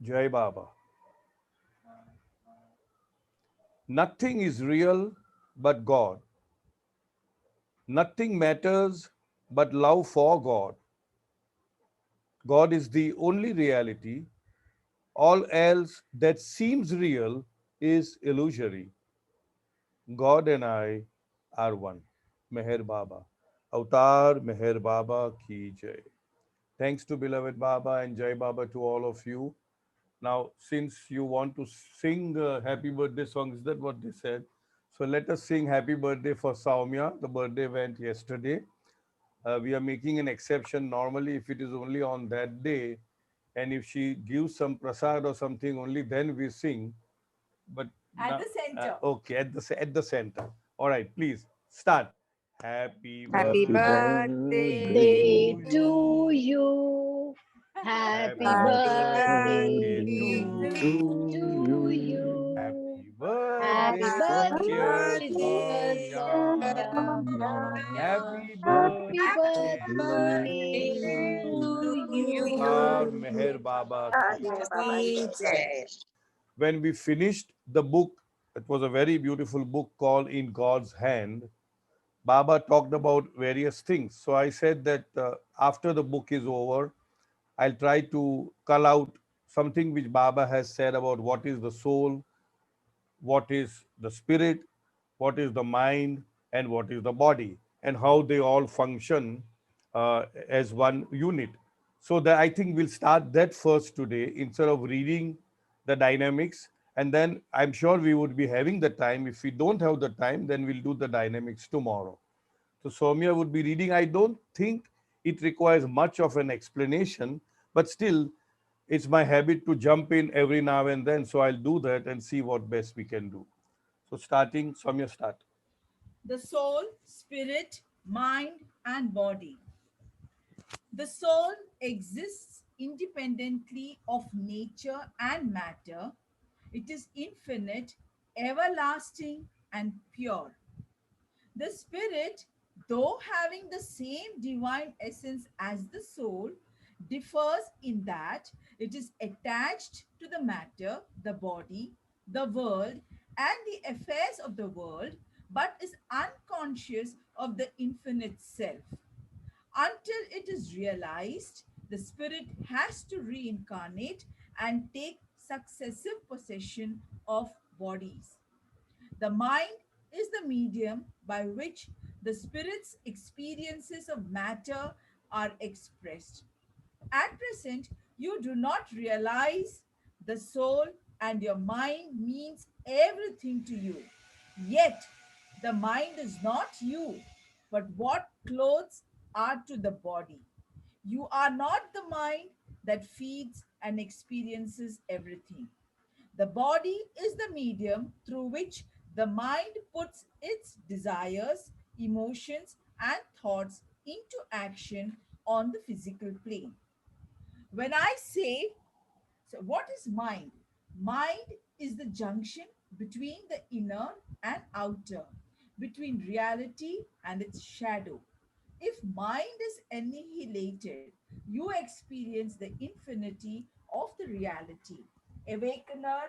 Jai Baba. Nothing is real but God. Nothing matters but love for God. God is the only reality. All else that seems real is illusory. God and I are one. Meher Baba. Avatar Meher Baba ki jai. Thanks to beloved Baba and Jai Baba to all of you. Now, since you want to sing happy birthday song, is that what they said? So let us sing happy birthday for Saumya. The birthday went yesterday. We are making an exception. Normally, if it is only on that day, and if she gives some prasad or something, only then we sing. But At now, the center. okay, at the center. All right, please start. Happy Happy Happy birthday birthday birthday to to you. you. Happy Happy Happy birthday birthday to birthday To you. to to you. Happy Happy birthday, Happy dear birthday, dear birthday, Soumya. Sonia. Sonia. Happy Happy birthday Happy birthday to birthday you. to to Avatar you. you. Meher Baba ki jai. Ki jai. When we finished the book, it was a very beautiful book called In God's Hand. Baba talked about various things. So I said that after the book is over, I'll try to cull out something which Baba has said about what is the soul, what is the spirit, what is the mind, and what is the body, and how they all function as one unit. So that I think we'll start that first today instead of reading the dynamics, and then I'm sure we would be having the time. If we don't have the time, then we'll do the dynamics tomorrow. So Soumya would be reading. I don't think it requires much of an explanation, but still, it's my habit to jump in every now and then. So I'll do that and see what best we can do. So starting, Soumya, start. the soul, spirit, mind, and body. The soul exists independently of nature and matter. It is infinite, everlasting, and pure. The spirit, though having the same divine essence as the soul, differs in that it is attached to the matter, the body, the world, and the affairs of the world, but is unconscious of the infinite self. Until it is realized, the spirit has to reincarnate and take successive possession of bodies. The mind is the medium by which the spirit's experiences of matter are expressed. At present, you do not realize the soul and your mind means everything to you. Yet, the mind is not you, but what clothes are to the body. You are not the mind that feeds and experiences everything. The body is the medium through which the mind puts its desires, emotions, and thoughts into action on the physical plane. When I say, so what is mind? Mind is the junction between the inner and outer, between reality and its shadow. If mind is annihilated, you experience the infinity of the reality. Awakener,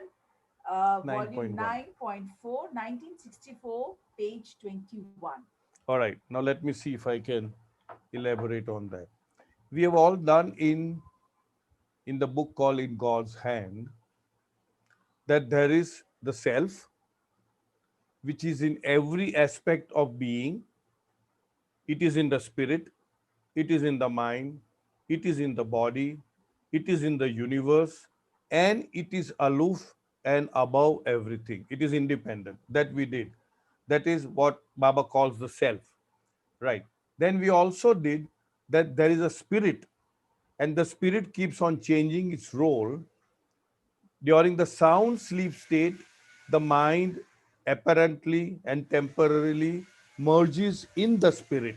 volume 9.1. 9.4, 1964, page 21. All right. Now let me see if I can elaborate on that. We have all done in the book called In God's Hand that there is the self, which is in every aspect of being. It is in the spirit, it is in the mind, it is in the body, it is in the universe, and it is aloof and above everything. It is independent. That we did. That is what Baba calls the self. Right. Then we also did that there is a spirit, and the spirit keeps on changing its role. During the sound sleep state, the mind apparently and temporarily merges in the spirit.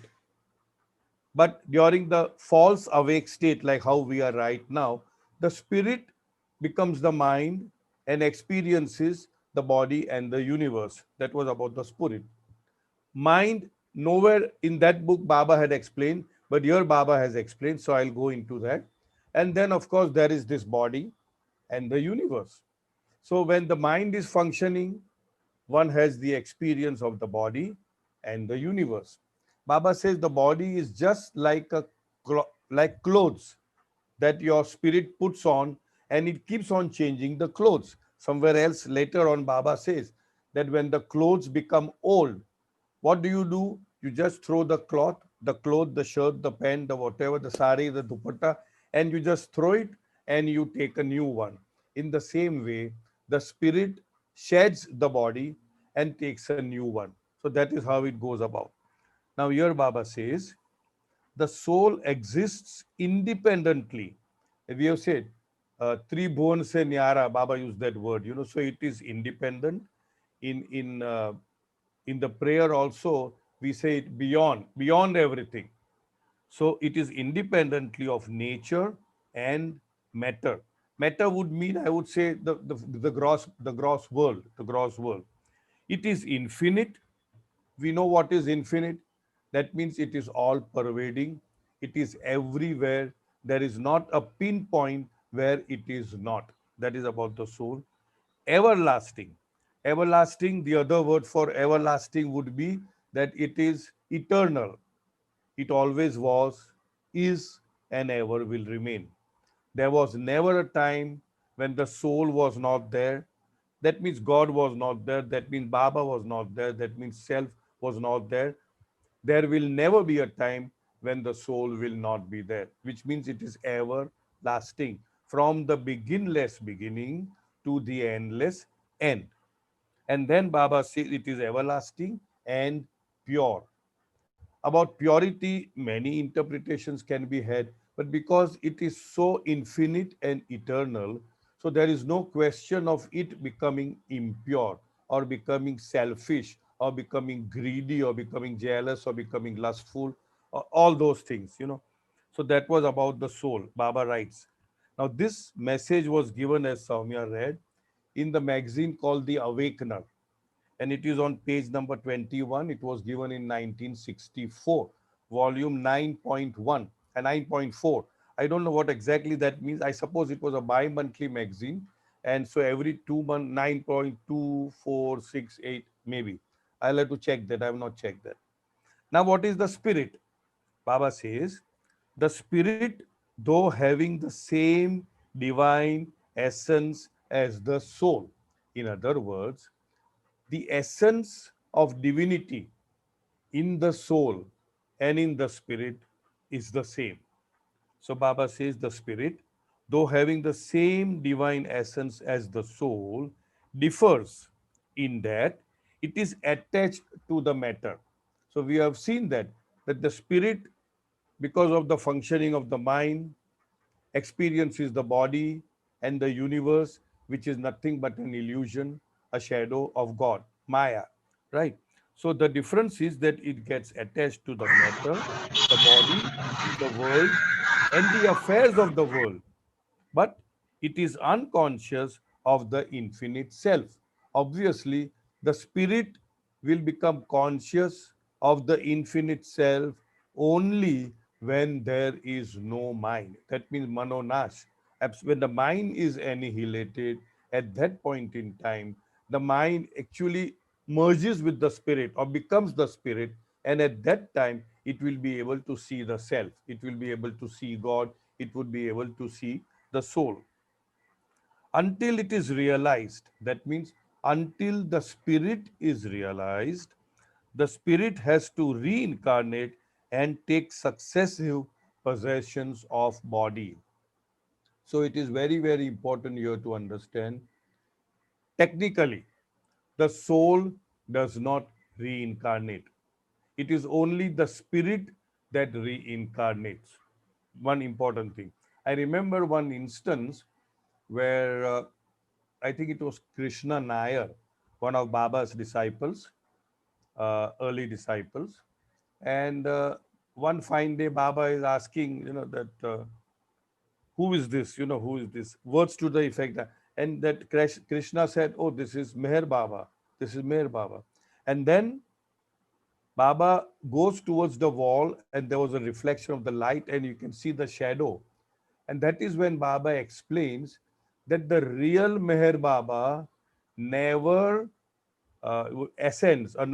But during the false awake state, like how we are right now, the spirit becomes the mind and experiences the body and the universe. That was about the spirit. Mind, nowhere in that book Baba had explained, but here Baba has explained, so I'll go into that. And then, of course, there is this body. and the universe. So when the mind is functioning, one has the experience of the body and the universe. Baba says the body is just like like clothes that your spirit puts on, and it keeps on changing the clothes. Somewhere else later on, Baba says that when the clothes become old, what do? You just throw the cloth, the shirt, the pant, the whatever, the sari, the dupatta, and you just throw it and you take a new one. In the same way, the spirit sheds the body and takes a new one. So that is how it goes about. Now, here Baba says the soul exists independently. We have said, Tribhuvan se nyara, Baba used that word, so it is independent. In the prayer also, we say it beyond everything. So it is independently of nature and matter. Matter would mean, I would say, the gross world. It is infinite. We know what is infinite. That means it is all pervading. It is everywhere. There is not a pinpoint where it is not. That is about the soul. Everlasting. Everlasting, the other word for everlasting would be that it is eternal. It always was, is, and ever will remain. There was never a time when the soul was not there. That means God was not there. That means Baba was not there. That means self was not there. There will never be a time when the soul will not be there, which means it is everlasting from the beginless beginning to the endless end. And then Baba says it is everlasting and pure. About purity, many interpretations can be had, but because it is so infinite and eternal, so there is no question of it becoming impure or becoming selfish or becoming greedy or becoming jealous or becoming lustful, or all those things. So that was about the soul, Baba writes. Now, this message was given, as Soumya read, in the magazine called The Awakener, and it is on page number 21. It was given in 1964, volume 9.1 and 9.4. I don't know what exactly that means. I suppose it was a bi-monthly magazine, and so every 2 months, 9.2468 maybe. I'll have to check that. I have not checked that. Now, what is the spirit? Baba says, the spirit, though having the same divine essence as the soul, in other words, the essence of divinity in the soul and in the spirit is the same. So Baba says the spirit, though having the same divine essence as the soul, differs in that it is attached to the matter. So we have seen that the spirit, because of the functioning of the mind, experiences the body and the universe, which is nothing but an illusion, a shadow of God, Maya, right? So the difference is that it gets attached to the matter, the body, the world, and the affairs of the world, but it is unconscious of the infinite self. Obviously, the spirit will become conscious of the infinite self only when there is no mind. That means manonash. When the mind is annihilated, at that point in time, the mind actually merges with the spirit or becomes the spirit, and at that time, it will be able to see the self. It will be able to see God. It would be able to see the soul until it is realized. That means until the spirit is realized, the spirit has to reincarnate and take successive possessions of body. So it is very, very important here to understand, technically, the soul does not reincarnate. It is only the spirit that reincarnates. One important thing. I remember one instance where I think it was Krishna Nair, one of Baba's disciples, early disciples. And one fine day, Baba is asking, that who is this? Who is this? Words to the effect and that Krishna said, "Oh, this is Meher Baba. This is Meher Baba." And then Baba goes towards the wall, and there was a reflection of the light, and you can see the shadow. And that is when Baba explains that the real Meher Baba never ascends, or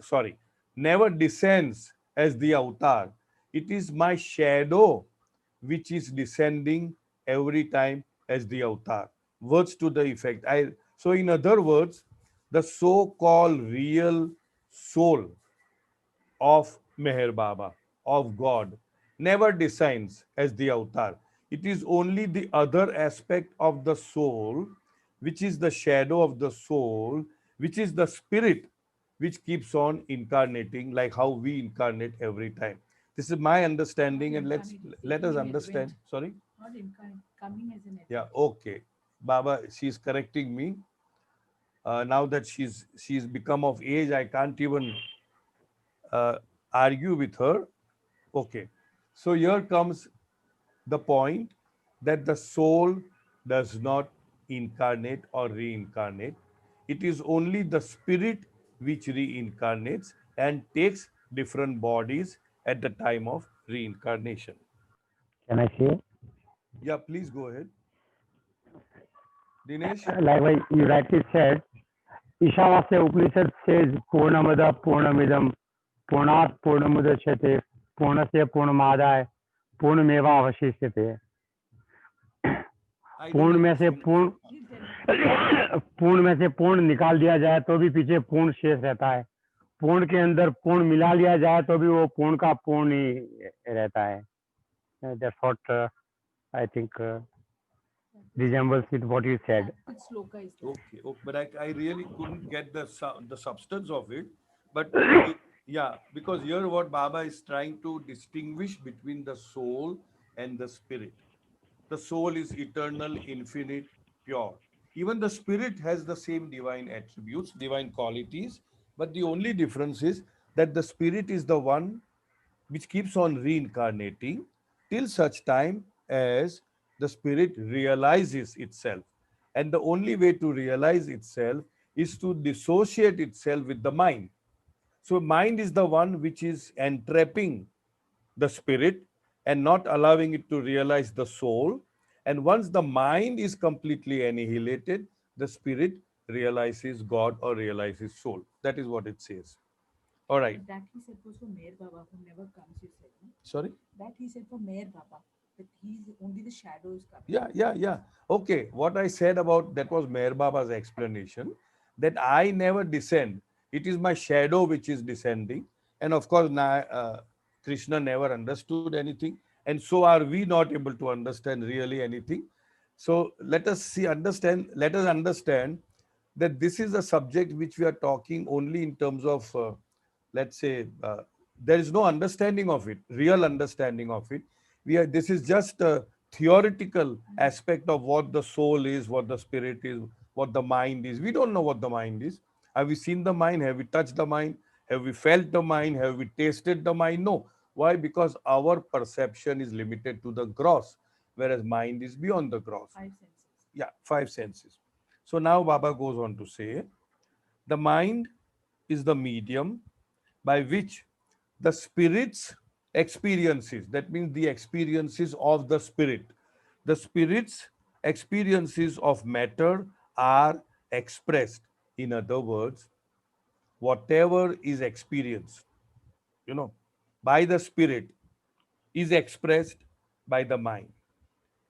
sorry, never descends as the avatar. It is my shadow which is descending every time as the avatar. Words to the effect. So in other words, the so-called real soul of Meher Baba, of God, never descends as the avatar. It is only the other aspect of the soul, which is the shadow of the soul, which is the spirit, which keeps on incarnating like how we incarnate every time. This is my understanding, and let us understand. Sorry? Not incarnate, coming as an Yeah, advent. okay. Baba, she's correcting me. Now that she's become of age, I can't even uh, argue with her. Okay. So here comes the point that the soul does not incarnate or reincarnate. It is only the spirit which reincarnates and takes different bodies at the time of reincarnation. Can I say? Yeah, please go ahead. Dinesh? Like what you rightly said, Ishavasya Upanishad says, Purnamada Purnamidam Purnat Purnamudachyate Purnasya Purnamadaya Purnameva Avashishyate. I don't पूर्ण में से understand. पूर्ण You tell me. पूर्ण में से पूर्ण निकाल दिया जाए तो भी पीछे पूर्ण शेष रहता है, पूर्ण के अंदर पूर्ण मिला लिया जाए तो भी वो पूर्ण का पूर्ण ही रहता है. That's what I think resembles with what you said. Which sloka is that? Okay, okay, but I really couldn't get the substance of it. But yeah, because here what Baba is trying to distinguish between the soul and the spirit. The soul is eternal, infinite, pure. Even the spirit has the same divine attributes, divine qualities, but the only difference is that the spirit is the one which keeps on reincarnating till such time as the spirit realizes itself. And the only way to realize itself is to dissociate itself with the mind. So, mind is the one which is entrapping the spirit and not allowing it to realize the soul. And once the mind is completely annihilated, the spirit realizes God or realizes soul. That is what it says. All right. That he said was for Meher Baba, who never comes, you said. No? Sorry? That he said for Meher Baba, that he's only the shadow is coming. Yeah. Okay. What I said about that was Meher Baba's explanation that I never descend. It is my shadow which is descending. And of course, Krishna never understood anything. And so are we not able to understand really anything. So let us understand that this is a subject which we are talking only in terms of, let's say, there is no understanding of it, real understanding of it. This is just a theoretical aspect of what the soul is, what the spirit is, what the mind is. We don't know what the mind is. Have we seen the mind? Have we touched the mind? Have we felt the mind? Have we tasted the mind? No. Why? Because our perception is limited to the gross, whereas mind is beyond the gross. Five senses. Yeah, five senses. So now Baba goes on to say, the mind is the medium by which the spirit's experiences, that means the experiences of the spirit's experiences of matter are expressed. In other words, whatever is experienced, you know, by the spirit is expressed by the mind.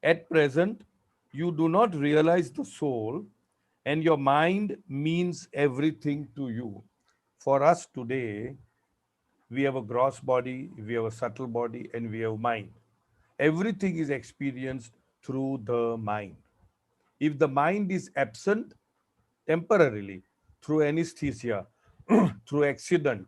At present, you do not realize the soul, and your mind means everything to you. For us today, we have a gross body, we have a subtle body, and we have mind. Everything is experienced through the mind. If the mind is absent temporarily through anesthesia, through accident,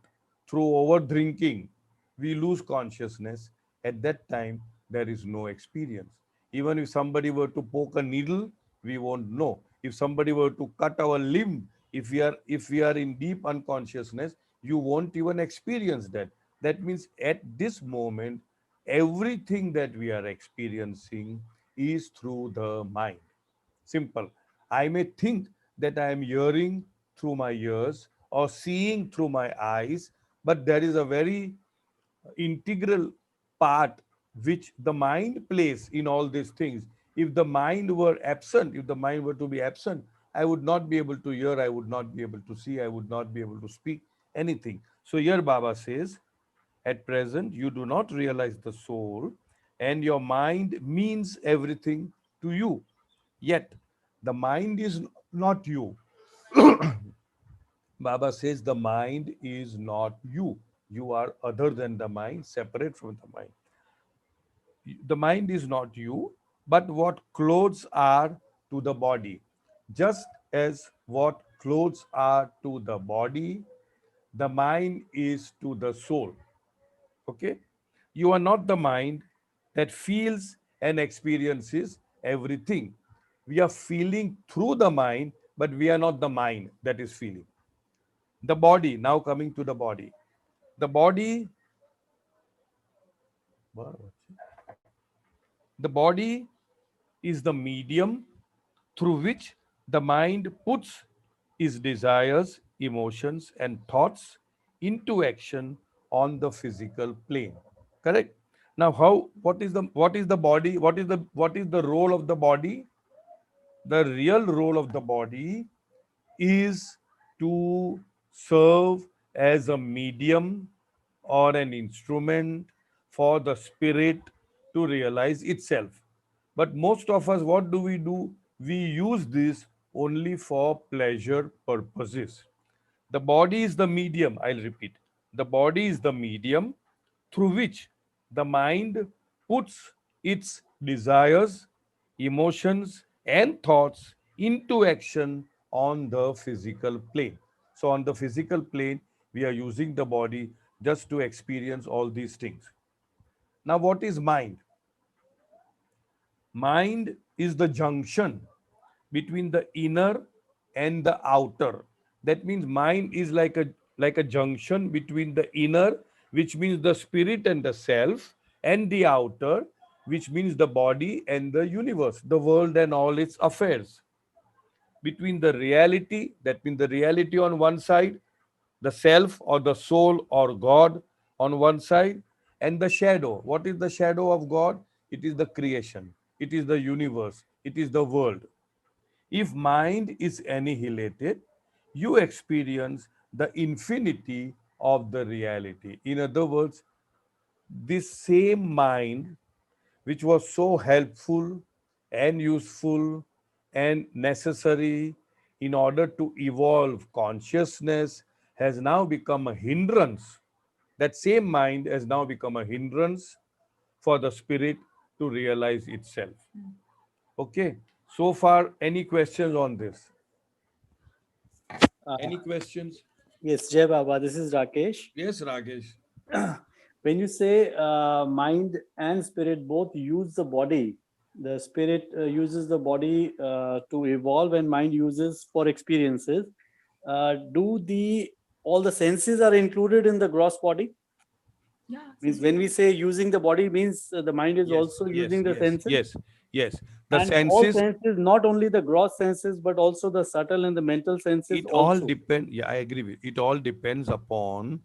through over drinking, we lose consciousness. At that time, there is no experience. Even if somebody were to poke a needle, we won't know. If somebody were to cut our limb, if we are in deep unconsciousness, you won't even experience that. That means at this moment, everything that we are experiencing is through the mind. Simple. I may think that I am hearing through my ears or seeing through my eyes, but there is a very integral part which the mind plays in all these things. If the mind were absent, if the mind were to be absent, I would not be able to hear, I would not be able to see, I would not be able to speak anything. So here Baba says, at present, you do not realize the soul, and your mind means everything to you. Yet, the mind is not you. Baba says the mind is not you. You are other than the mind, separate from the mind. The mind is not you, but what clothes are to the body. Just as what clothes are to the body, the mind is to the soul. Okay? You are not the mind that feels and experiences everything. We are feeling through the mind, but we are not the mind that is feeling. The body, now coming to the body. The body, the body is the medium through which the mind puts its desires, emotions, and thoughts into action on the physical plane. Correct? Now, what is the body? What is the role of the body? The real role of the body is to serve as a medium or an instrument for the spirit to realize itself. But most of us, what do? We use this only for pleasure purposes. The body is the medium, I'll repeat. The body is the medium through which the mind puts its desires, emotions, and thoughts into action on the physical plane. So, on the physical plane, we are using the body just to experience all these things. Now, what is mind? Mind is the junction between the inner and the outer. That means mind is like a junction between the inner, which means the spirit and the self, and the outer, which means the body and the universe, the world and all its affairs. Between the reality, that means the reality on one side, the self or the soul or God on one side, and the shadow. What is the shadow of God? It is the creation, it is the universe, it is the world. If mind is annihilated, you experience the infinity of the reality. In other words, this same mind, which was so helpful and useful and necessary in order to evolve consciousness, has now become a hindrance. That same mind has now become a hindrance for the spirit to realize itself. Okay. So far, any questions on this? Uh, Any questions? yes, Jai Baba, this is Rakesh. Yes, Rakesh. When you say mind and spirit both use the body, the spirit uses the body to evolve, and mind uses for experiences. Do all the senses are included in the gross body? Yeah. Means when we say using the body means the mind is also using the senses. Yes. The And all senses, senses, not only the gross senses, but also the subtle and the mental senses it all also. depends. Yeah, I agree with it. All depends upon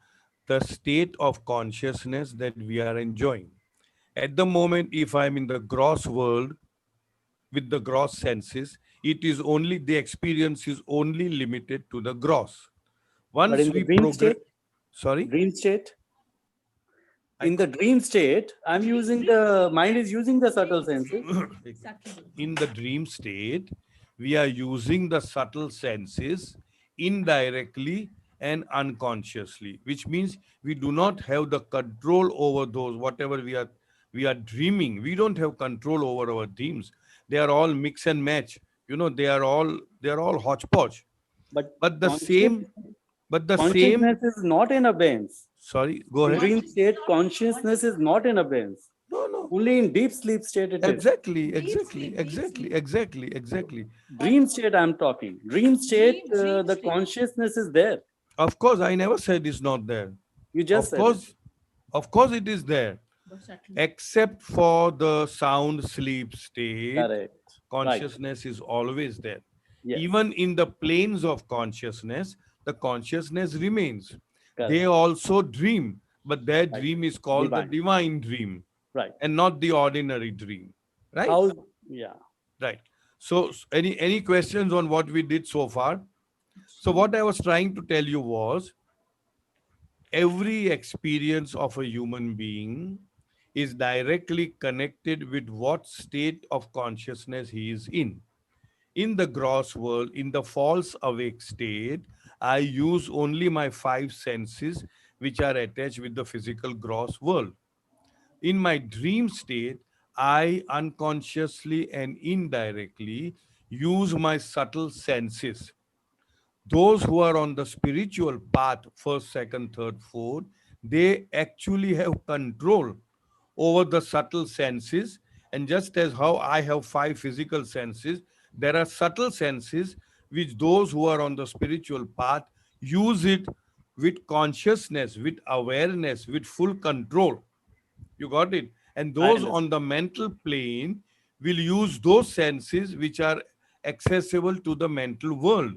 the state of consciousness that we are enjoying. At the moment, if I'm in the gross world with the gross senses, it is only the experience is only limited to the gross. But Once in the we dream progress, state, sorry, dream state, I in the dream state, I'm using the mind is using the subtle senses. in the dream state, we are using the subtle senses indirectly and unconsciously, which means we do not have the control over those whatever we are dreaming. We don't have control over our dreams. They are all mix and match. They are all hodgepodge. But But the conscious, same, but the same. consciousness is not in abeyance. Sorry, go In ahead. dream state, consciousness is not in abeyance. No. Only in deep sleep state it is. Exactly. Deep sleep. Dream state I'm talking. Dream state, Dream the state. consciousness is there. Of course, I never said it's not there. You just Of said it. course, it is there. But subtly. Except for the sound sleep state, Correct. consciousness is always there. Yes. Even in the planes of consciousness, the consciousness remains. Correct. They also dream, but their Right. dream is called Divine. the divine dream Right. and not the ordinary dream. Right? Yeah. Right. So any questions on what we did so far? So what I was trying to tell you was every experience of a human being is directly connected with what state of consciousness he is in. In the gross world, in the false awake state, I use only my five senses which are attached with the physical gross world. In my dream state, I unconsciously and indirectly use my subtle senses. Those who are on the spiritual path, first, second, third, fourth, they actually have control over the subtle senses. And just as how I have five physical senses, there are subtle senses which those who are on the spiritual path use it with consciousness, with awareness, with full control. You got it? And I those understand. on the mental plane will use those senses which are accessible to the mental world.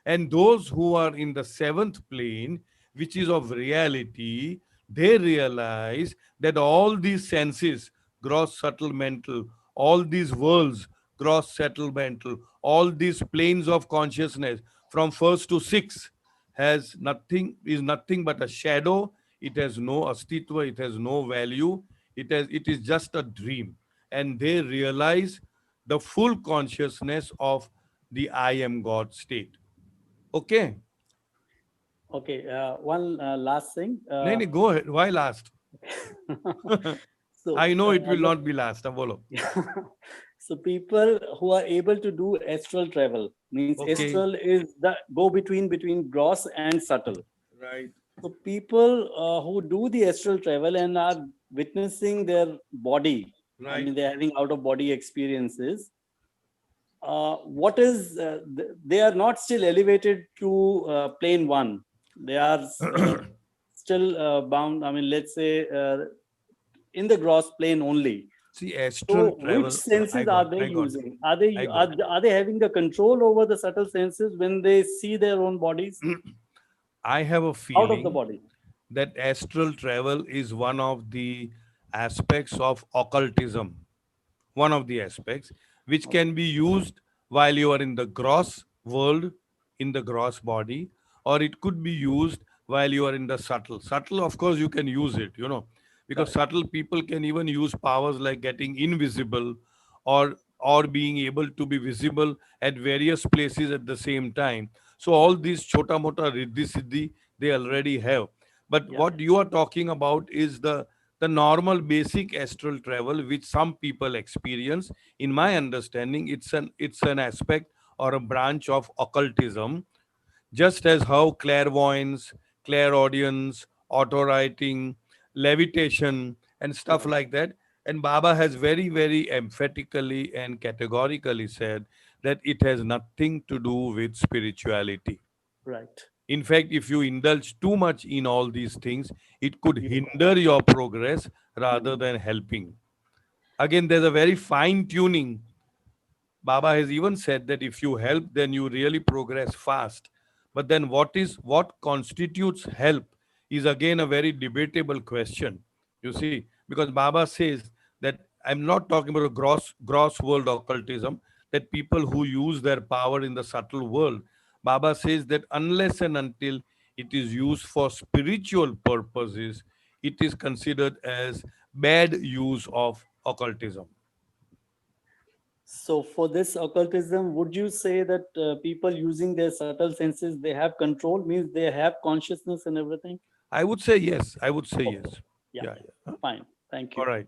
And those who are in the seventh plane, which is of reality, they realize that all these senses, gross, subtle, mental, all these worlds, gross, subtle, mental, all these planes of consciousness from first to sixth has nothing, is nothing but a shadow. It has no astitva, it has no value, it is just a dream. And they realize the full consciousness of the I am God state. Okay. Okay. One last thing. नहीं नहीं, go ahead. Why last? So, I know it will not be last. अब बोलो. so people who are able to do astral travel means Okay. astral is the go between gross and subtle. Right. So people who do the astral travel and are witnessing their body, I Right. mean, they're having out of body experiences. What is they are not still elevated to plane one. They are still bound. I mean, let's say in the gross plane only. See, astral So, travel. which senses I are got, they I got. using? Are they I got. are they having the control over the subtle senses when they see their own bodies I have a out of the feeling body? that astral travel is one of the aspects of occultism. One of the aspects which can be used while you are in the gross world, in the gross body, or it could be used while you are in the subtle. Subtle, of course, you can use it, because Correct. subtle people can even use powers like getting invisible or being able to be visible at various places at the same time. So all these chota mota riddhi siddhi they already have. But Yeah. what you are talking about is the normal basic astral travel which some people experience. In my understanding, it's an aspect or a branch of occultism, just as how clairvoyance, clairaudience, auto writing, levitation, and stuff Right. like that. And Baba has very, very emphatically and categorically said that it has nothing to do with spirituality. Right. In fact, if you indulge too much in all these things, it could You, hinder your progress rather Mhm. than helping. Again, there's a very fine tuning. Baba has even said that if you help, then you really progress fast. But then what constitutes help is again a very debatable question. You see, because Baba says that I'm not talking about a gross world occultism, that people who use their power in the subtle world. Baba says that unless and until it is used for spiritual purposes, it is considered as bad use of occultism. so for this occultism, would you say that people using their subtle senses they have control means they have consciousness and everything? I would say yes. I would say Okay. yes. Yeah. Yeah, yeah. Fine. Thank All you. right.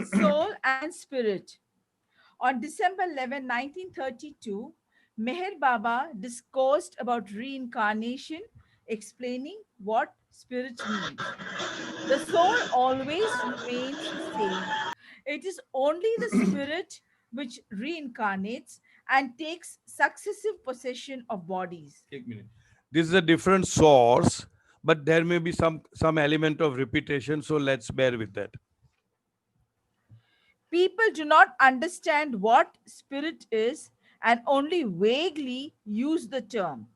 Soul and Spirit. On December 11, 1932, Meher Baba discoursed about reincarnation, explaining what spirit means. The soul always remains the same. It is only the spirit which reincarnates and takes successive possession of bodies. Take minute. This is a different source, but there may be some element of repetition. So let's bear with that. People do not understand what spirit is and only vaguely use the term.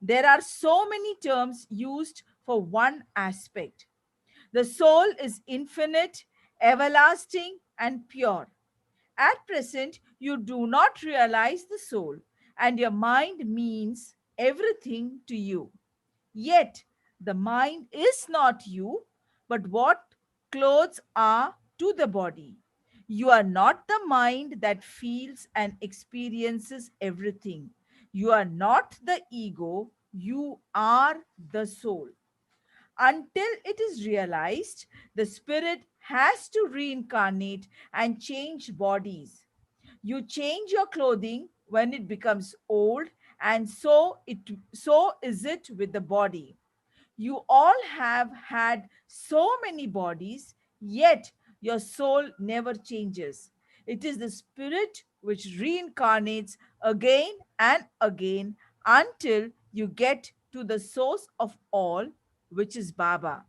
There are so many terms used for one aspect. The soul is infinite, everlasting, and pure. At present, you do not realize the soul, and your mind means everything to you. Yet, the mind is not you, but what clothes are to the body. You are not the mind that feels and experiences everything. You are not the ego, you are the soul. Until it is realized, the spirit has to reincarnate and change bodies. You change your clothing when it becomes old, and so is it with the body. You all have had so many bodies, yet your soul never changes. It is the spirit which reincarnates again and again until you get to the source of all, which is Baba.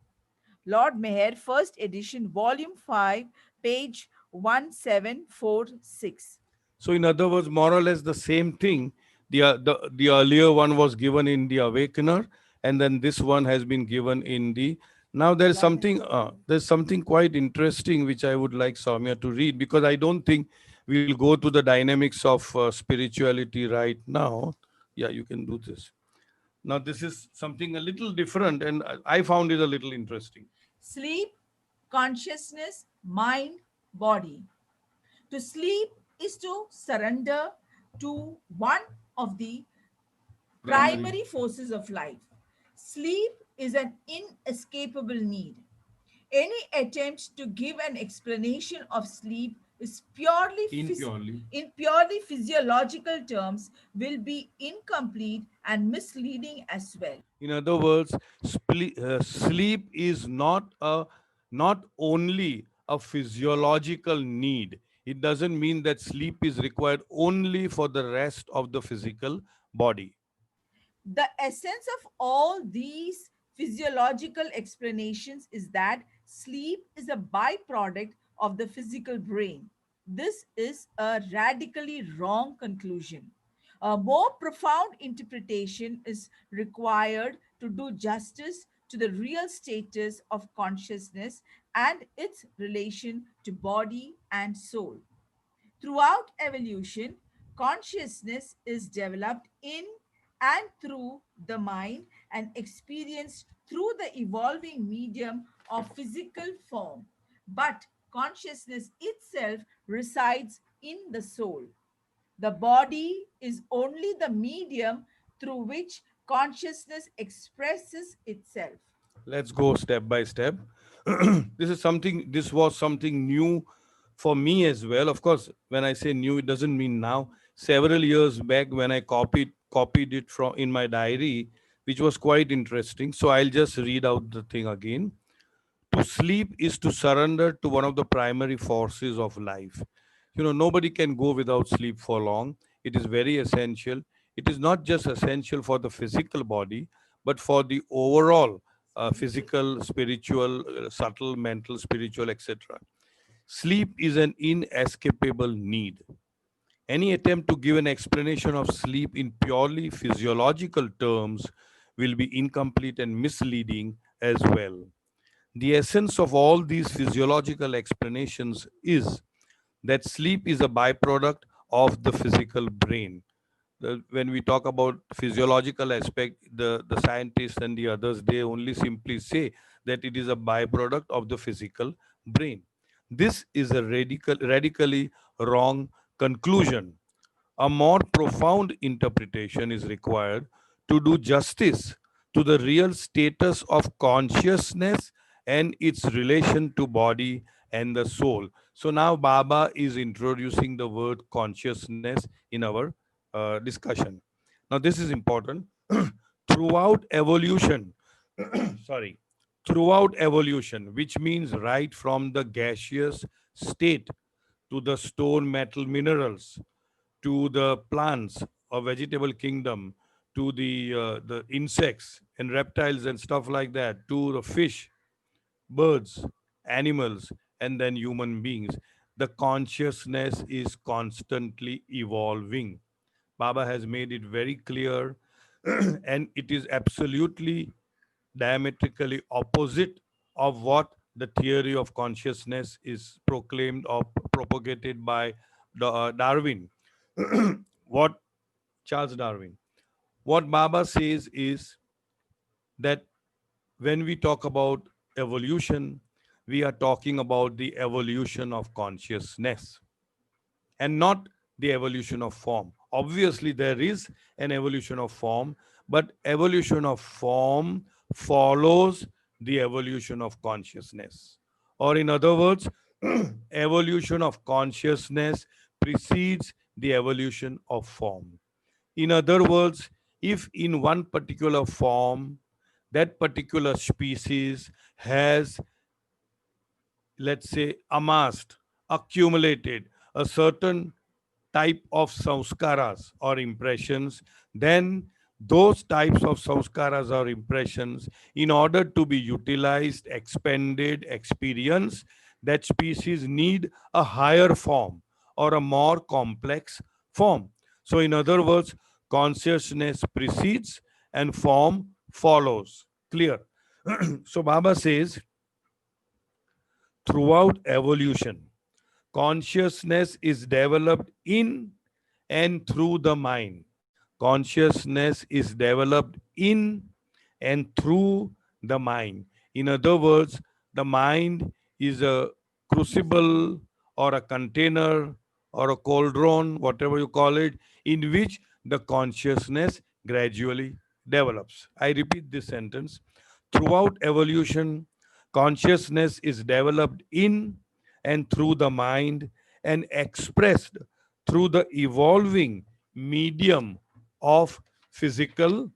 Lord Meher, first edition, volume 5, page 1746. So in other words, more or less the same thing. The earlier one was given in the Awakener, and then this one has been given in the. Now there's something quite interesting which I would like Soumya to read, because I don't think we'll go to the dynamics of spirituality right now. Yeah, you can do this. Now this is something a little different, and I found it a little interesting. Sleep, consciousness, mind, body. To sleep is to surrender to one of the primary forces of life. Sleep is an inescapable need. Any attempt to give an explanation of sleep is in purely physiological terms will be incomplete and misleading as well. In other words, sleep is not only a physiological need. It doesn't mean that sleep is required only for the rest of the physical body. The essence of all these physiological explanations is that sleep is a byproduct of the physical brain. This is a radically wrong conclusion. A more profound interpretation is required to do justice to the real status of consciousness and its relation to body and soul. Throughout evolution, consciousness is developed in and through the mind and experienced through the evolving medium of physical form. But consciousness itself resides in the soul. The body is only the medium through which consciousness expresses itself. Let's go step by step. This was something new for me as well. Of course, when I say new, it doesn't mean now. Several years back, when I copied it from in my diary, which was quite interesting. So I'll just read out the thing again. To sleep is to surrender to one of the primary forces of life. Nobody can go without sleep for long. It is very essential. It is not just essential for the physical body, but for the overall physical, spiritual, subtle, mental, spiritual, etc. Sleep is an inescapable need. Any attempt to give an explanation of sleep in purely physiological terms will be incomplete and misleading as well. The essence of all these physiological explanations is that sleep is a byproduct of the physical brain. When we talk about physiological aspect, the scientists and the others, they only simply say that it is a byproduct of the physical brain. This is a radically wrong conclusion. A more profound interpretation is required to do justice to the real status of consciousness and its relation to body and the soul. So now Baba is introducing the word consciousness in our discussion. Now this is important. Throughout evolution, sorry, throughout evolution, which means right from the gaseous state to the stone metal minerals, to the plants or vegetable kingdom, to the insects and reptiles and stuff like that, to the fish, birds, animals, and then human beings. The consciousness is constantly evolving. Baba has made it very clear, and it is absolutely diametrically opposite of what the theory of consciousness is proclaimed or propagated by Darwin, what Charles Darwin, what Baba says is that when we talk about evolution, we are talking about the evolution of consciousness and not the evolution of form. Obviously, there is an evolution of form, but evolution of form follows the evolution of consciousness. Or, in other words, evolution of consciousness precedes the evolution of form. In other words, if in one particular form, that particular species has, let's say, amassed, accumulated a certain type of samskaras or impressions, then those types of samskaras or impressions, in order to be utilized, expended, experienced, that species need a higher form or a more complex form. So, in other words, consciousness precedes and form follows. Clear? So, Baba says, throughout evolution, consciousness is developed in and through the mind. Consciousness is developed in and through the mind. In other words, the mind is a crucible or a container or a cauldron, whatever you call it, in which the consciousness gradually develops. I repeat this sentence. Throughout evolution, consciousness is developed in and through the mind and expressed through the evolving medium of physical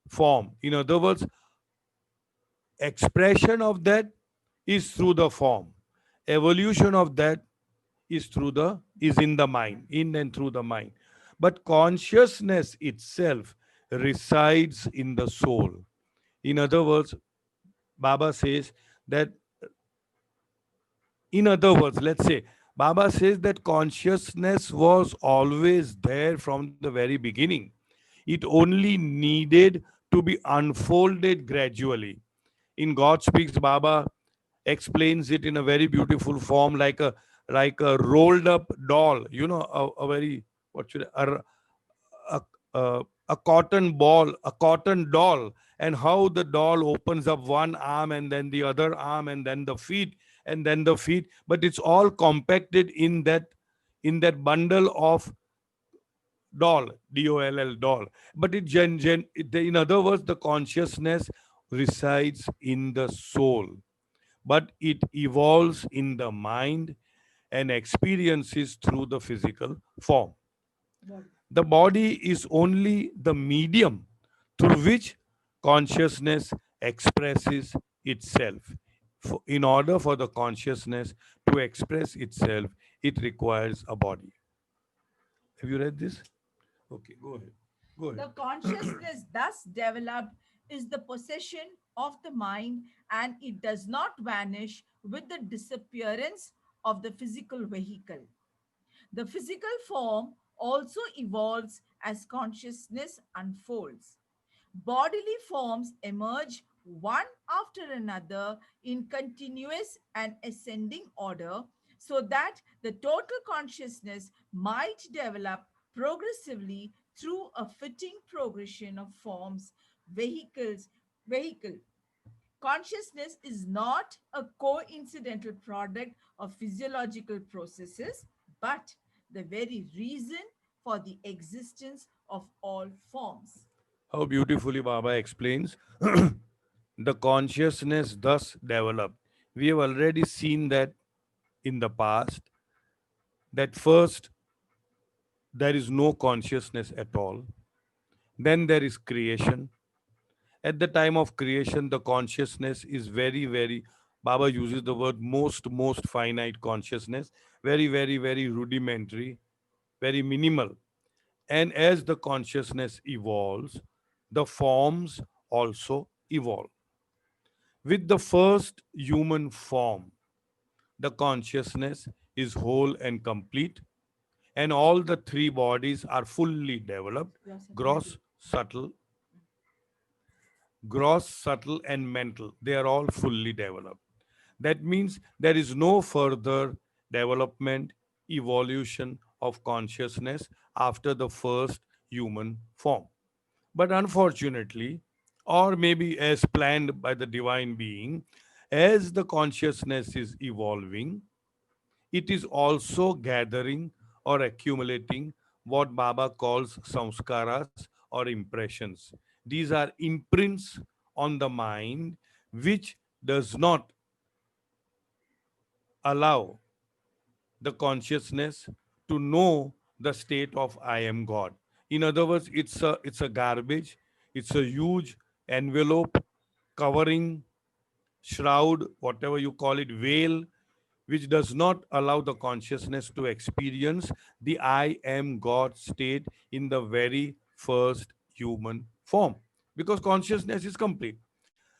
form. In other words, expression of that is through the form. Evolution of that is in the mind, in and through the mind. But consciousness itself resides in the soul. In other words, Baba says that, in other words, let's say, Baba says that consciousness was always there from the very beginning. It only needed to be unfolded gradually. In God Speaks, Baba explains it in a very beautiful form, like a rolled up doll, a very, what should a, a cotton ball, a cotton doll, and how the doll opens up one arm and then the other arm and then the feet and then the feet, but it's all compacted in that bundle of doll, doll, doll. But in other words, the consciousness resides in the soul, but it evolves in the mind and experiences through the physical form. The body is only the medium through which consciousness expresses itself. In order for the consciousness to express itself, it requires a body. Have you read this? Okay, go ahead. Go The ahead. consciousness thus developed is the possession of the mind, and it does not vanish with the disappearance of the physical vehicle. The physical form also evolves as consciousness unfolds. Bodily forms emerge one after another in continuous and ascending order, so that the total consciousness might develop progressively through a fitting progression of forms, vehicle. Consciousness is not a coincidental product of physiological processes, but the very reason for the existence of all forms. How beautifully Baba explains the consciousness thus developed. We have already seen that in the past, that first there is no consciousness at all, then there is creation. At the time of creation, the consciousness is very, very, Baba uses the word most finite consciousness, very, very, very rudimentary, very minimal. And as the consciousness evolves, the forms also evolve. With the first human form, the consciousness is whole and complete, and all the three bodies are fully developed: gross, subtle, and mental. They are all fully developed. That means there is no further development, evolution, of consciousness after the first human form. But unfortunately, or maybe as planned by the divine being, as the consciousness is evolving, it is also gathering or accumulating what Baba calls samskaras or impressions. These are imprints on the mind which does not allow the consciousness to know the state of I am God. In other words, it's a garbage, it's a huge envelope covering, shroud, whatever you call it, veil, which does not allow the consciousness to experience the I am God state in the very first human form. Because consciousness is complete.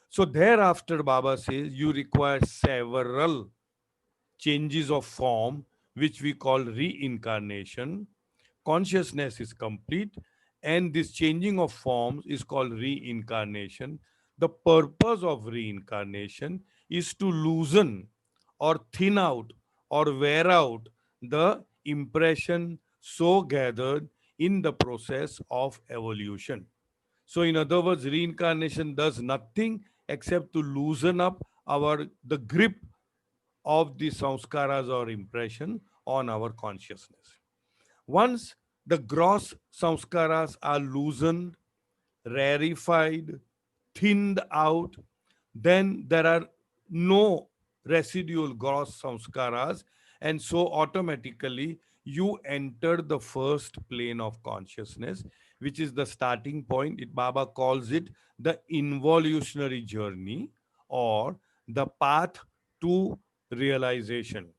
So thereafter, Baba says you require several changes of form, which we call reincarnation. Consciousness is complete, and this changing of forms is called reincarnation. The purpose of reincarnation is to loosen or thin out or wear out the impression so gathered in the process of evolution. So, in other words, reincarnation does nothing except to loosen up our the grip of the samskaras or impression on our consciousness. Once the gross samskaras are loosened, rarefied, thinned out, then there are no residual gross samskaras, and so automatically you enter the first plane of consciousness, which is the starting point. It Baba calls it the involutionary journey or the path to realization.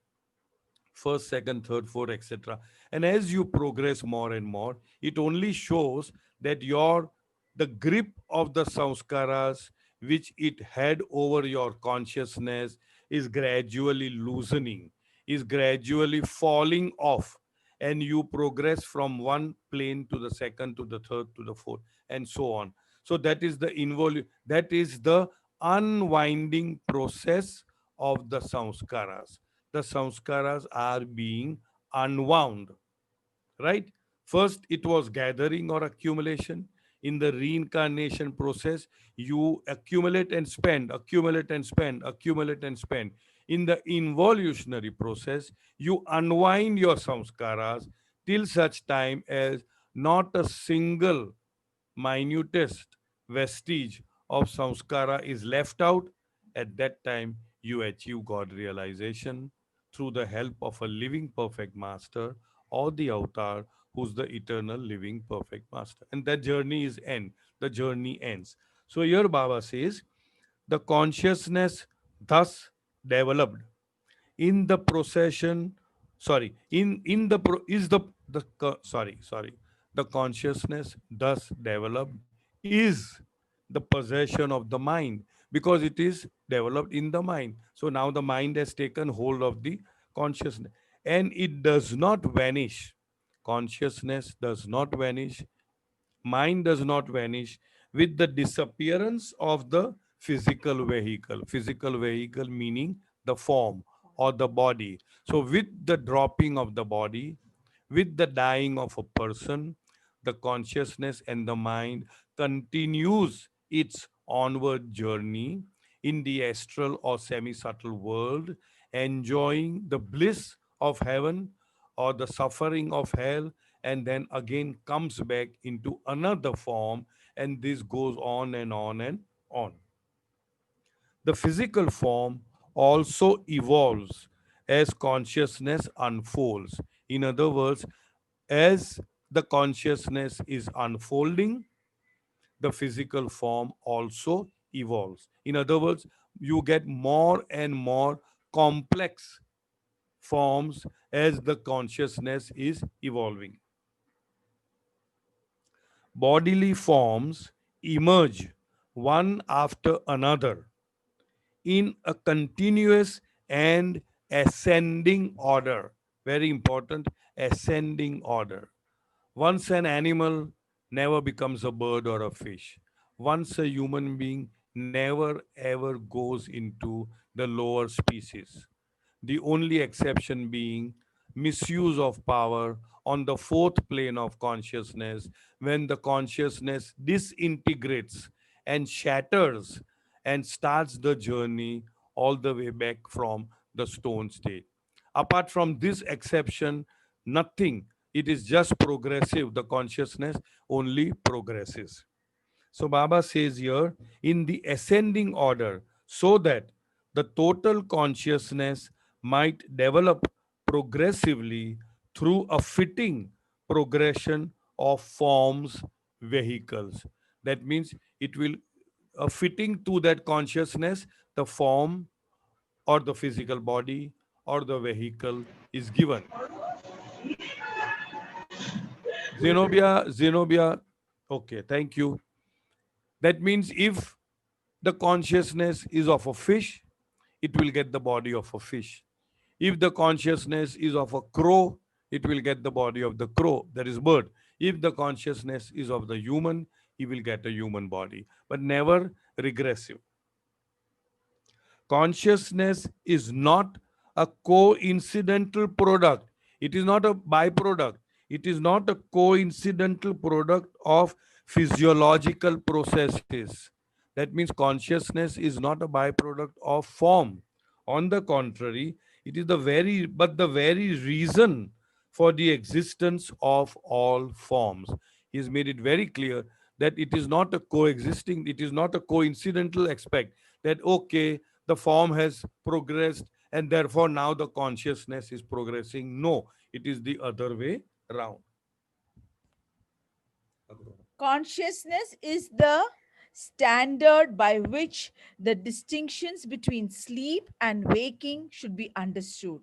First, second, third, fourth, etc. And as you progress more and more, it only shows that your the grip of the samskaras which it had over your consciousness is gradually loosening, is gradually falling off, and you progress from one plane to the second, to the third, to the fourth, and so on. So that is the that is the unwinding process of the samskaras. The samskaras are being unwound, right? First, it was gathering or accumulation. In the reincarnation process, you accumulate and spend, accumulate and spend, accumulate and spend. In the involutionary process, you unwind your samskaras till such time as not a single minutest vestige of samskara is left out. At that time, you achieve God realization through the help of a living perfect master or the avatar who's the eternal living perfect master. And that journey is end. The journey ends. So here Baba says, the consciousness thus developed in the procession, sorry, in the pro, is the sorry, the consciousness thus developed is the possession of the mind, because it is developed in the mind. So now the mind has taken hold of the consciousness, and it does not vanish. Consciousness does not vanish, mind does not vanish with the disappearance of the physical vehicle. Physical vehicle meaning the form or the body. So, with the dropping of the body, with the dying of a person, the consciousness and the mind continues its onward journey in the astral or semi subtle world, enjoying the bliss of heaven or the suffering of hell, and then again comes back into another form, and this goes on and on and on. The physical form also evolves as consciousness unfolds. In other words, as the consciousness is unfolding, the physical form also evolves. In other words, you get more and more complex forms as the consciousness is evolving. Bodily forms emerge one after another in a continuous and ascending order. Very important, ascending order. Once an animal never becomes a bird or a fish. Once a human being never ever goes into the lower species. The only exception being misuse of power on the fourth plane of consciousness, when the consciousness disintegrates and shatters and starts the journey all the way back from the stone state. Apart from this exception, nothing. It is just progressive. The consciousness only progresses. So Baba says here, in the ascending order, so that the total consciousness might develop progressively through a fitting progression of forms, vehicles. That means it will fitting to that consciousness, the form or the physical body or the vehicle is given. Zenobia, okay, thank you. That means if the consciousness is of a fish, it will get the body of a fish. If the consciousness is of a crow, it will get the body of the crow, that is bird. If the consciousness is of the human, he will get a human body, but never regressive. Consciousness is not a coincidental product. It is not a byproduct. It is not a coincidental product of physiological processes. That means consciousness is not a byproduct of form. On the contrary, it is the very reason for the existence of all forms. He has made it very clear that it is not a coexisting, it is not a coincidental aspect that, okay, the form has progressed and therefore now the consciousness is progressing. No, it is the other way around. Consciousness is the standard by which the distinctions between sleep and waking should be understood.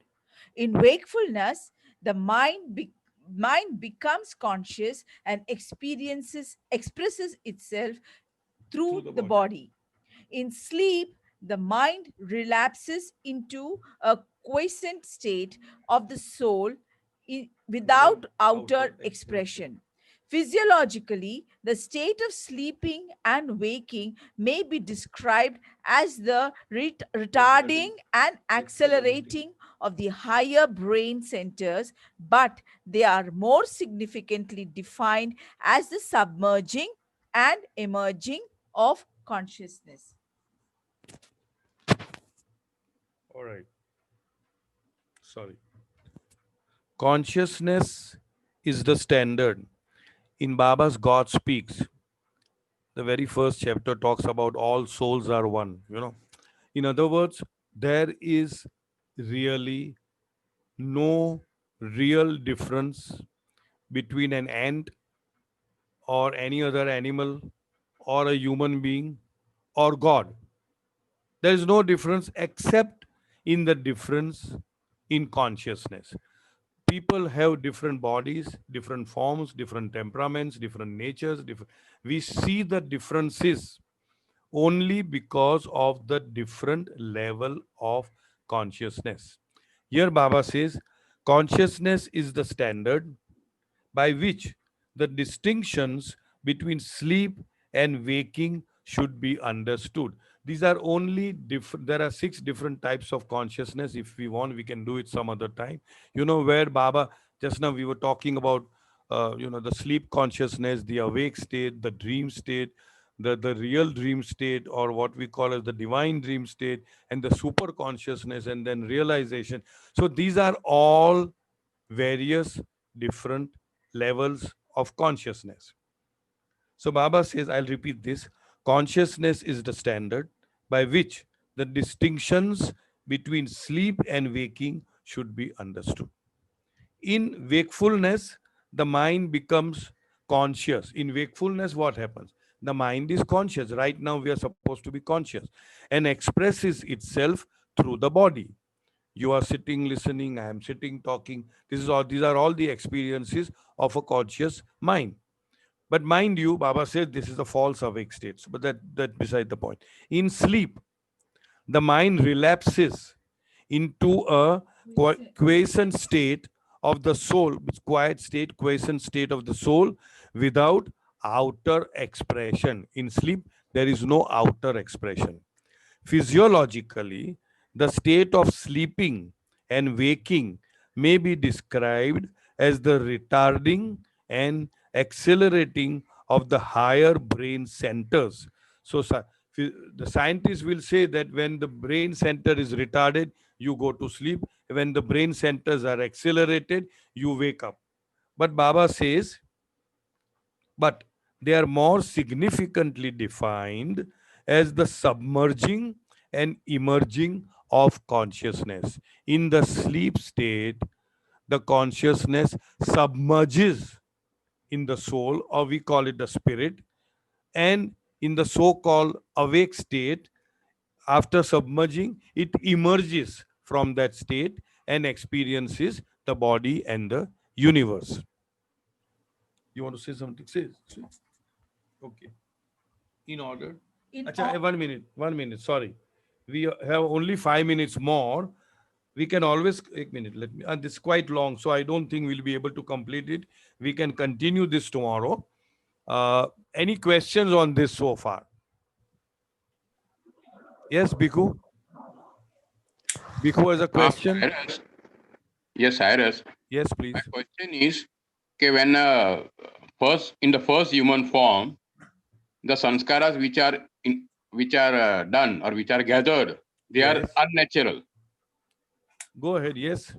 In wakefulness, the mind becomes conscious and expresses itself through the body. In sleep, the mind relapses into a quiescent state of the soul without outer expression. Physiologically, the state of sleeping and waking may be described as the retarding and accelerating of the higher brain centers, but they are more significantly defined as the submerging and emerging of consciousness. All right. Sorry. Consciousness is the standard. In Baba's God Speaks, the very first chapter talks about all souls are one. In other words, there is really no real difference between an ant or any other animal or a human being or God. There is no difference except in the difference in consciousness. People have different bodies, different forms, different temperaments, different natures. We see the differences only because of the different level of consciousness. Here Baba says, consciousness is the standard by which the distinctions between sleep and waking should be understood. These are only different. There are 6 different types of consciousness. If we want, we can do it some other time. Where Baba, just now we were talking about, the sleep consciousness, the awake state, the dream state, the real dream state, or what we call as the divine dream state, and the super consciousness, and then realization. So these are all various different levels of consciousness. So Baba says, I'll repeat this. Consciousness is the standard by which the distinctions between sleep and waking should be understood. In wakefulness, the mind becomes conscious. In wakefulness, what happens? The mind is conscious. Right now, we are supposed to be conscious and expresses itself through the body. You are sitting, listening, I am sitting, talking. These are all the experiences of a conscious mind. But mind you, Baba says this is a false awake state. But that beside the point. In sleep, the mind relapses into a quiescent state of the soul, quiet state, quiescent state of the soul without outer expression. In sleep, there is no outer expression. Physiologically, the state of sleeping and waking may be described as the retarding and accelerating of the higher brain centers. So, the scientists will say that when the brain center is retarded, you go to sleep. When the brain centers are accelerated, you wake up. But Baba says, but they are more significantly defined as the submerging and emerging of consciousness. In the sleep state, the consciousness submerges in the soul, or we call it the spirit, and in the so called awake state, after submerging, it emerges from that state and experiences the body and the universe. You want to say something? Say. Okay. In order. In Acha, all- 1 minute, sorry. We have only 5 minutes more. We can always, 1 minute, let me, and this is quite long, so I don't think we'll be able to complete it. We can continue this tomorrow. Any questions on this so far? Yes, Bhikkhu? Bhikkhu has a question? Cyrus. Yes, Cyrus. Yes, My please. question is, okay, when in the first human form, the sanskaras which are done or which are gathered, they Yes. are unnatural. Go ahead, yes.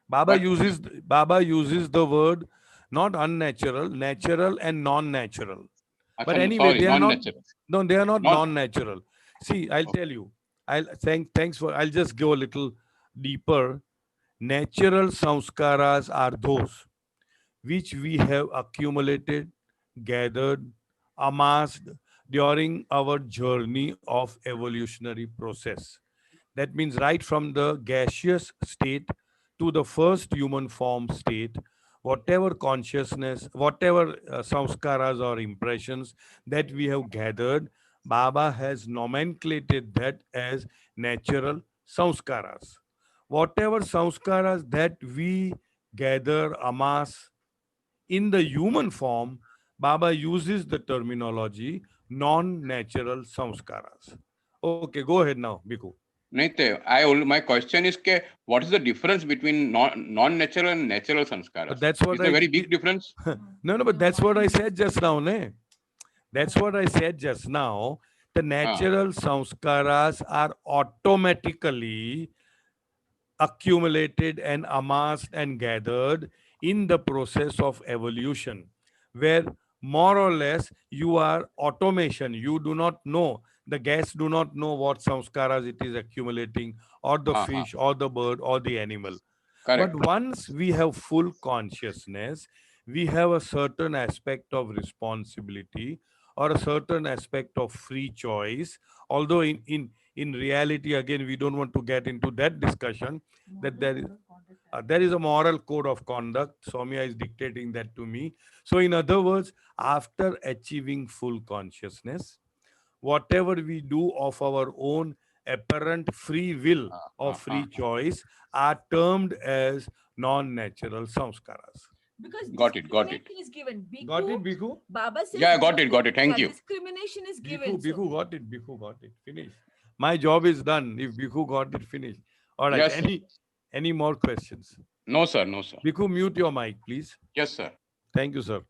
Baba But- uses the word not unnatural, natural and non-natural. But Achha, anyway, sorry, they are not. non-natural. No, they are not Non- non-natural. See, I'll tell you. I'll just go a little deeper. Natural samskaras are those which we have accumulated, gathered, amassed during our journey of evolutionary process. That means right from the gaseous state to the first human form state, whatever consciousness, whatever samskaras or impressions that we have gathered, Baba has nomenclated that as natural samskaras. Whatever samskaras that we gather, amass in the human form, Baba uses the terminology non-natural samskaras. Okay, go ahead now, Bhikkhu. My question is, what is the difference between non-natural and natural sanskaras? But that's what Is there a very big difference? No, but that's what I said just now, ne? That's what I said just now. The natural samskaras are automatically accumulated and amassed and gathered in the process of evolution, where more or less you are automation. You do not know, the gas do not know what samskaras it is accumulating, or the fish, or the bird, or the animal. Correct. But once we have full consciousness, we have a certain aspect of responsibility or a certain aspect of free choice. Although in reality, again, we don't want to get into that discussion, that there is a moral code of conduct. Soumya is dictating that to me. So in other words, after achieving full consciousness, whatever we do of our own apparent free will or free choice are termed as non-natural samskaras. Because Got it. discrimination is given. Got it, Bhikkhu? Baba says, Yeah, got it. Thank you. Discrimination is given. Bhikkhu got it. Bhikkhu got it. Finish. My job is done. If Bhikkhu got it, finish. All right. Yes. Any more questions? No, sir. Bhikkhu, mute your mic, please. Yes, sir. Thank you, sir.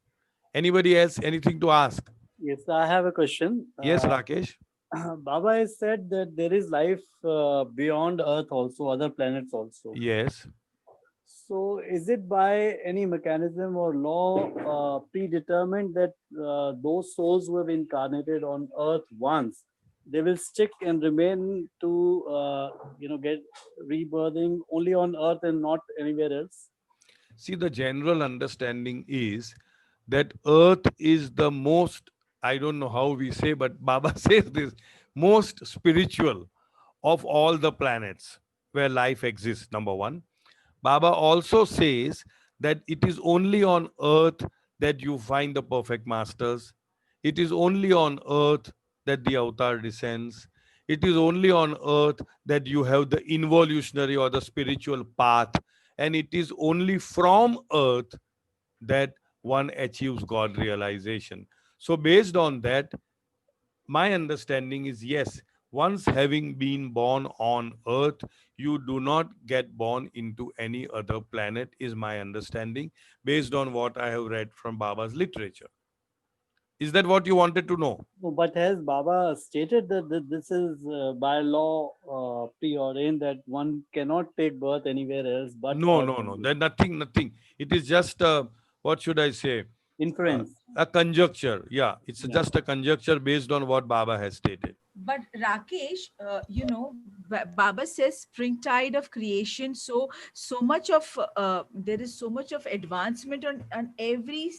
Anybody else? Anything to ask? Yes, I have a question. Yes, Rakesh. Baba has said that there is life beyond Earth also, other planets also. Yes. So is it by any mechanism or law predetermined that those souls who have incarnated on Earth once, they will stick and remain to get rebirthing only on Earth and not anywhere else? See, the general understanding is that Earth is the most, I don't know how we say, but Baba says this, most spiritual of all the planets where life exists, number one. Baba also says that it is only on Earth that you find the perfect masters. It is only on Earth that the avatar descends. It is only on Earth that you have the involutionary or the spiritual path. And it is only from Earth that one achieves God realization. So based on that, my understanding is yes, Once having been born on earth, you do not get born into any other planet, is my understanding based on what I have read from Baba's literature. Is that what you wanted to know? No, but has Baba stated that this is by law preordained that one cannot take birth anywhere else but No, Earth no, no. only? Then nothing. It is just what should I say? Inference. A conjecture. Yeah, it's Yeah. just a conjecture based on what Baba has stated. But Rakesh, Baba says springtide of creation. So much of there is so much of advancement on every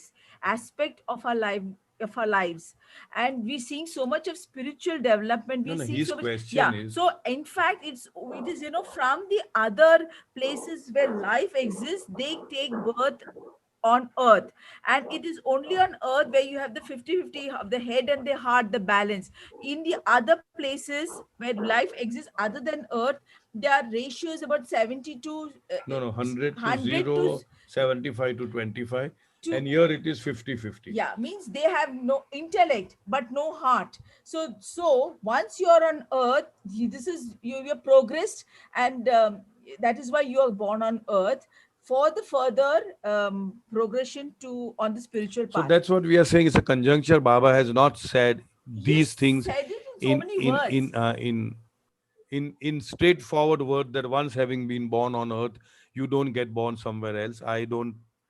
aspect of our life, of our lives, and we're seeing so much of spiritual development. No, We're no, seeing his so much. question Yeah. is- So in fact, it is from the other places where life exists, they take birth on earth, and it is only on earth where you have the 50-50 of the head and the heart, the balance. In the other places where life exists other than earth, their ratio is about 70 to No, 100 to 100 0, to 75 to 25. to- And here it is 50-50. yeah, means they have no intellect but no heart. So once you're on earth, this is you're progressed, and that is why you are born on earth for the further progression to on the spiritual So path. that's what we are saying. It's a conjuncture. Baba has not said these things Said it in so many words. in straightforward word that once having been born on earth, you don't get born somewhere else. I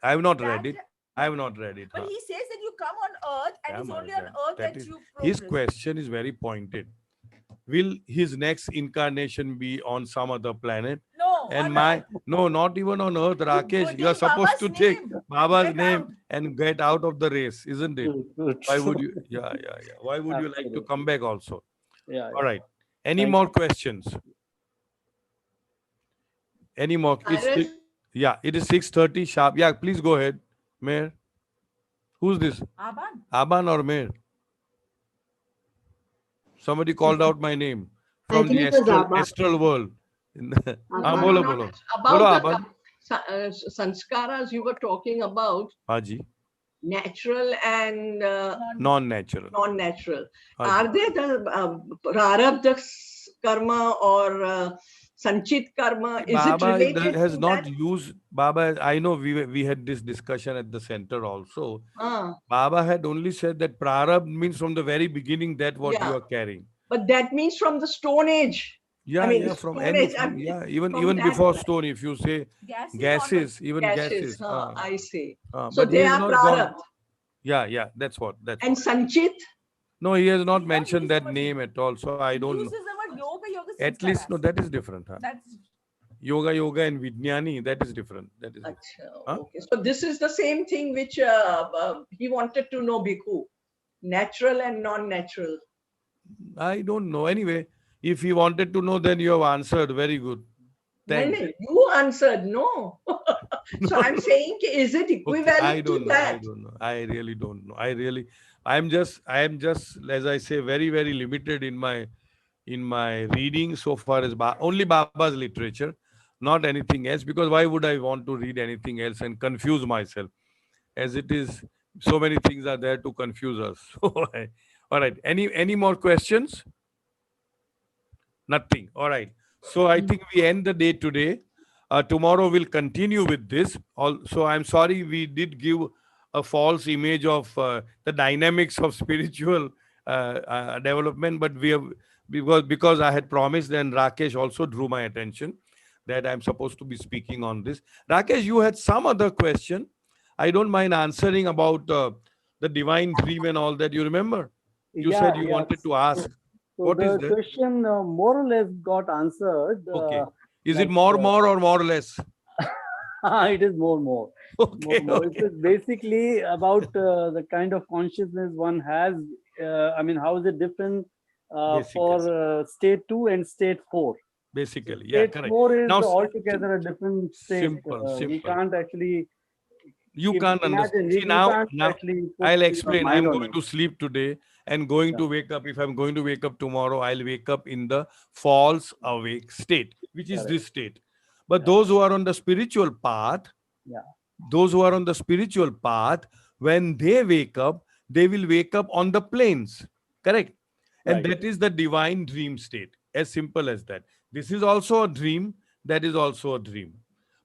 have not read That- it. I have not read it. But huh. he says that you come on earth, and Yeah, it's only my on friend, earth that that is- you His progress. question is very pointed. Will his next incarnation be on some other planet? No, And on my earth. no, not even on earth, Rakesh. You are take supposed to Baba's take name. Baba's Get name out. and get out of the race, isn't it? True, Why would true. you? Yeah. Why would you like to Absolutely. come back also? Yeah. All right. Any Thank more questions? Any more? Cyrus? It is 6:30 sharp. Yeah, please go ahead, Mayor. Who's this? Aban. Aban or Mayor? Somebody called out my name from think the it was astral, Aban. astral world. Aban. Bolo, No, bolo. About Bolo, the Aban. sanskaras you were talking about, Haji. natural and Non-natural. non-natural. Haji. Are they the prarabdha karma or sanchit karma? Is it Baba related has to not that? used Baba. I know we had this discussion at the center also. Ah, Baba had only said that prarabdha means from the very beginning that what you Yeah. are carrying. but that means from the Stone Age. Yeah, mean, yeah, from Stone any, Age, from, even from even that before time. stone, if you say Gases. gases, even Gases. gases. I see. So but he they has are not gone. prarabdha. Yeah, that's what. That's And what. sanchit? No, he has not He mentioned used that the word- name at all. So I don't know. Uses the word yoga At least, no, sanskaras. that is different. Huh? That's Yoga and Vijnani, that is different. That is different. Acha, Huh? okay. So this is the same thing which he wanted to know, Bhikkhu. Natural and non-natural. I don't know. Anyway, if he wanted to know, then you have answered. Very good. No, Thanks. no, you answered no. So I'm saying, is it equivalent I don't to know. that? I really don't know. I am just, as I say, very, very limited in my reading so far as only Baba's literature, not anything else. Because why would I want to read anything else and confuse myself? As it is, so many things are there to confuse us. All right. Any more questions? Nothing. All right. So I think we end the day today. Tomorrow we'll continue with this. Also, I'm sorry we did give a false image of the dynamics of spiritual development, but we have because I had promised, and Rakesh also drew my attention that I'm supposed to be speaking on this. Rakesh, you had some other question. I don't mind answering about the divine dream and all that. You remember? You said you wanted to ask. So What is the that? question more or less got answered. Okay. Is like, it more or more or less? It is more. Okay. More. It is basically about the kind of consciousness one has. How is it different for state 2 and state 4? Basically, yeah, State correct. 4 is Now, altogether a different state. Simple. We can't actually. You can't understand. We See, now can't actually put I'll your explain. mind I'm on going it. to sleep today and going Yeah. to wake up. If I'm going to wake up tomorrow, I'll wake up in the false awake state, which is Correct. this state. But Yeah. those who are on the spiritual path, when they wake up, they will wake up on the planes. Correct. And Right. that is the divine dream state, as simple as that. This is also a dream, that is also a dream.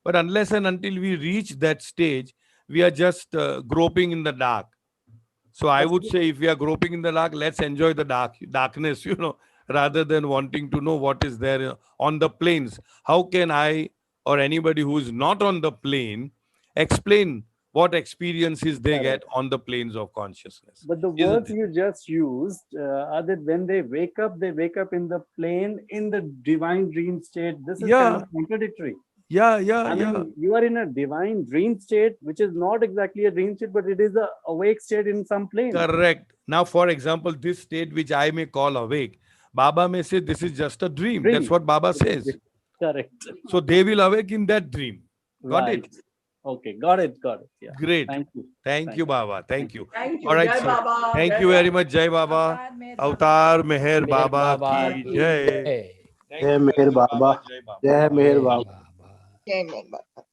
But unless and until we reach that stage, we are just groping in the dark. So I would say, if we are groping in the dark, let's enjoy the darkness, rather than wanting to know what is there on the planes. How can I or anybody who is not on the plane explain what experiences they Correct. get on the planes of consciousness? But the Isn't words it? you just used are that when they wake up in the plane in the divine dream state. This is kind Yeah. of contradictory. Yeah, I mean, you are in a divine dream state, which is not exactly a dream state, but it is a awake state in some plane. correct. Now, for example, this state which I may call awake, Baba may say this is just a dream. Dream. That's what Baba says. Correct. So they will awake in that dream. Got Right. it? Okay, got it. Yeah. Great. Thank you. Thank you, Baba. Thank you. Thank you. All right, Jai sir. Baba. Thank Jai you very Baba. much. Jai Baba. Avatar Meher Avatar Meher Baba ki jai. Thank Jai you very Meher much, Baba. Jai Baba. Jai Meher Baba. Jai Baba.